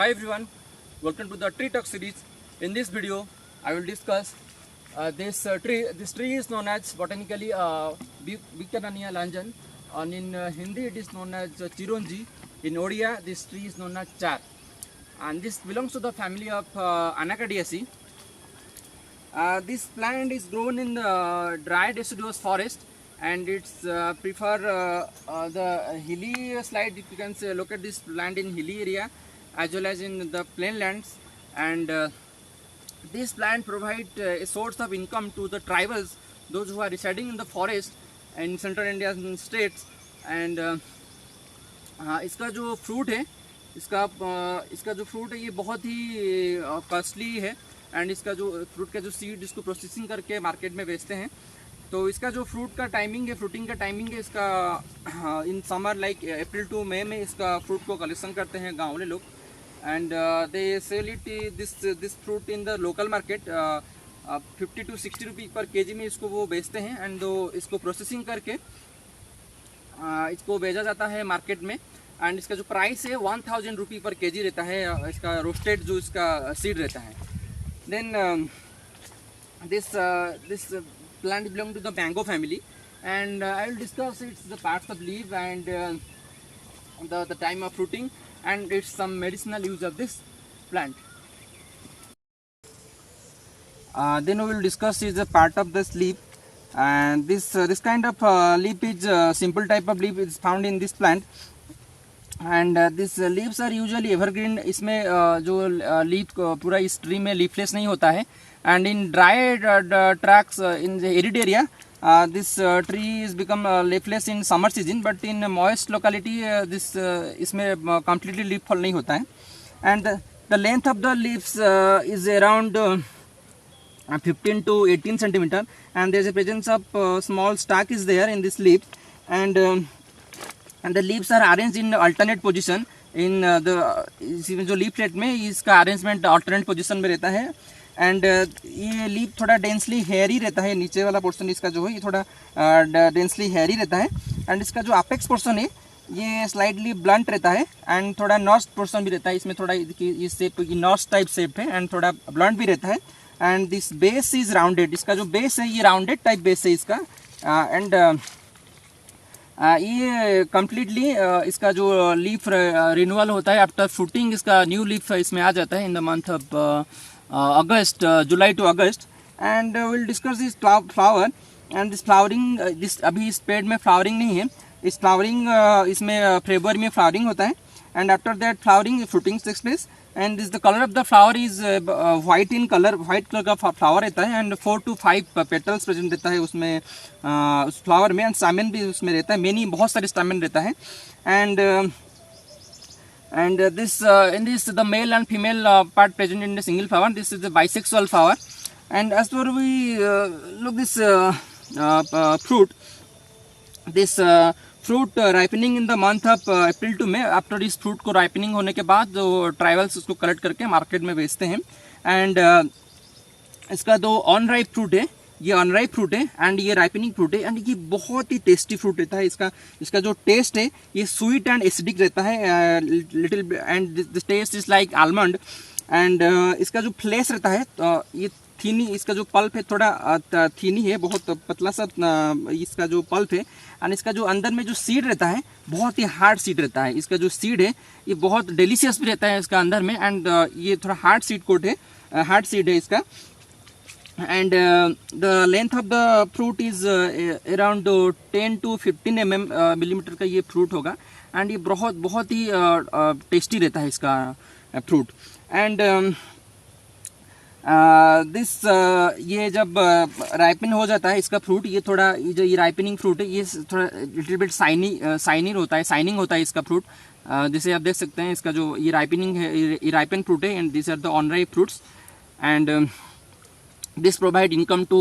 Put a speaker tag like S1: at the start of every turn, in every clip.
S1: Hi everyone, welcome to the Tree Talk series. In this video, I will discuss this tree. This tree is known as botanically Bicanania lanjan, and in Hindi it is known as Chironji. In Odia, this tree is known as Char, and this belongs to the family of Anacardiaceae. This plant is grown in the dry deciduous forest, and it's prefer the hilly slide. You can say look at this plant in hilly area as well as in the plain lands, and this plant provide a source of income to the tribals, those who are residing in the forest in central Indian states. And इसका जो fruit है इसका जो fruit है ये बहुत ही costly है, and इसका जो फ्रूट का जो सीड इसको प्रोसेसिंग करके मार्केट में बेचते हैं. तो इसका जो फ्रूट का टाइमिंग है, फ्रूटिंग का टाइमिंग है इसका in summer like April to May में इसका फ्रूट को कलेक्शन करते हैं गाँव वाले लोग, and they sell it this fruit in the local market 50 to 60 rupees पर केजी में इसको वो बेचते हैं. एंड इसको प्रोसेसिंग करके इसको भेजा जाता है मार्केट में, एंड इसका जो प्राइस है 1000 रुपी पर केजी रहता है इसका रोस्टेड जो इसका सीड रहता है. Then this plant belong to the mango family, and I will discuss its the parts of leaf and the time of fruiting and its some medicinal use of this plant. Then we will discuss is the part of this leaf, and this kind of leaf is simple type of leaf is found in this plant, and these leaves are usually evergreen. इसमें जो leaf पूरा इस tree में leafless नहीं होता है, and in dry tracts in the arid area this tree is become leafless in summer season, but in moist locality this इसमें completely leaf fall नहीं होता है. And the length of the leaves is around 15 to 18 centimeter, and there is a presence of small stalk is there in this leaf, and the leaves are arranged in alternate position in the जो leaflet में इसका arrangement alternate position में रहता है. And ये leaf थोड़ा densely hairy रहता है, नीचे वाला पोर्शन इसका जो है ये थोड़ा डेंसली हेयरी रहता है, एंड इसका जो अपेक्स पोर्शन है ये स्लाइडली ब्लंट रहता है, एंड थोड़ा नॉस्ट पोर्शन भी रहता है. इसमें थोड़ा ये शेप नॉस्ट टाइप शेप है, एंड थोड़ा ब्लंट भी रहता है. And this base is rounded, इसका जो बेस है ये राउंडेड टाइप बेस है इसका. एंड ये कम्प्लीटली इसका जो लीफ रिन्यूअल होता है आफ्टर फ्रूटिंग, इसका न्यू लीफ इसमें आ जाता है in the month of August, July to August. And we'll discuss this flower and this flowering. This अभी इस पेड़ में flowering नहीं है, इस flowering इसमें February में flowering होता है, and after that flowering fruiting takes place. And this the color of the flower is white in color, white color का flower रहता है, and 4 to 5 petals present रहता है उसमें उस flower में, and stamen भी उसमें रहता है, many बहुत सारे stamen रहता है. And this in this the male and female part present in the single flower. This is the bisexual flower. And as for we look this fruit, this fruit ripening in the month of April to May. After this fruit को ripening होने के बाद जो tribals उसको collect करके market में बेचते हैं. And इसका जो on ripe fruit है ये अनराइप फ्रूट है, एंड ये राइपनिंग फ्रूट है, एंड ये बहुत ही टेस्टी फ्रूट रहता है. इसका जो टेस्ट है ये स्वीट एंड एसिडिक रहता है little, and this taste is like almond. And इसका जो फ्लेश रहता है ये थीनी, इसका जो पल्प है थोड़ा थीनी है, बहुत पतला सा इसका जो पल्प है, एंड इसका जो अंदर में जो सीड रहता है बहुत ही हार्ड सीड रहता है. इसका जो सीड है ये बहुत डिलीशियस भी रहता है इसका अंदर में, एंड ये थोड़ा हार्ड सीड कोट है, हार्ड सीड है इसका. And the length of the fruit is around 10 to 15 millimeter का ये fruit होगा, and ये बहुत ही टेस्टी रहता है इसका fruit. And this ये जब ripen हो जाता है इसका fruit, ये थोड़ा जो ये ripening fruit है ये थोड़ा little bit shiny होता है, shining होता है इसका fruit. जैसे आप देख सकते हैं इसका जो ये ripening है, ये ripen fruit है, and these are the unripe fruits. And this provide income to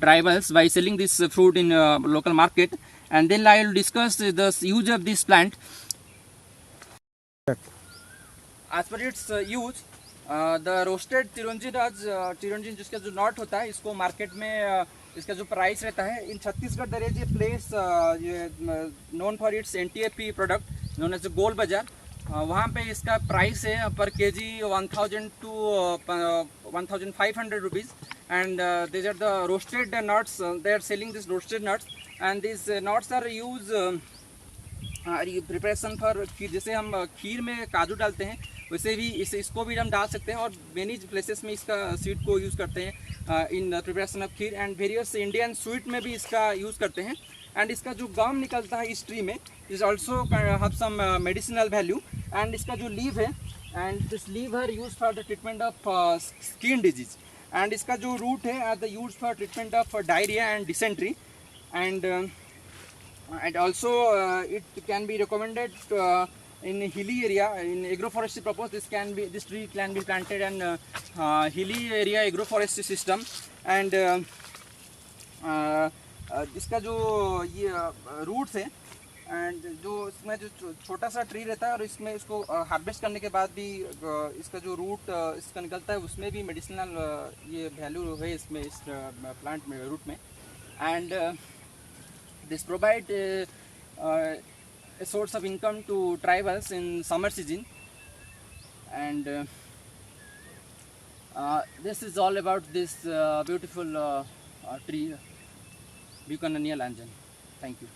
S1: tribals by selling this fruit in local market. And then I will discuss the use of this plant. As per its use, the roasted Chiranji जिसका जो not होता है इसको market में इसका जो price रहता है इन Chhattisgarh there is a place known for its NTFP product known as the गोल बाजार. वहाँ पे इसका प्राइस है पर KG 1000 to 1500 rupees, and these are the roasted nuts. They are selling these roasted nuts, and these nuts are used preparation for kheer. जैसे हम खीर में काजू डालते हैं वैसे भी इसको भी हम डाल सकते हैं, और मेनी प्लेसेस में इसका सीड को यूज़ करते हैं in preparation of kheer, and various Indian sweet में भी इसका यूज़ करते हैं। एंड इसका जो गम निकलता है इस ट्री में is also have some medicinal value, and इसका जो लीव है, and this leave are use for the treatment of skin disease, and इसका जो रूट है are the use for treatment of diarrhoea and dysentery, and also it can be recommended in hilly area. In agroforestry purpose, this tree can be planted in hilly area agroforestry system, and इसका जो ये roots है, and जो इसमें जो छोटा सा tree रहता है, और इसमें इसको हार्वेस्ट करने के बाद भी इसका जो रूट इसका निकलता है उसमें भी मेडिसिनल ये वैल्यू है इसमें, इस प्लांट में, रूट में, and this provide a source of income to tribals in summer season, and this is all about this beautiful tree, Buchanania lanjan. Thank you.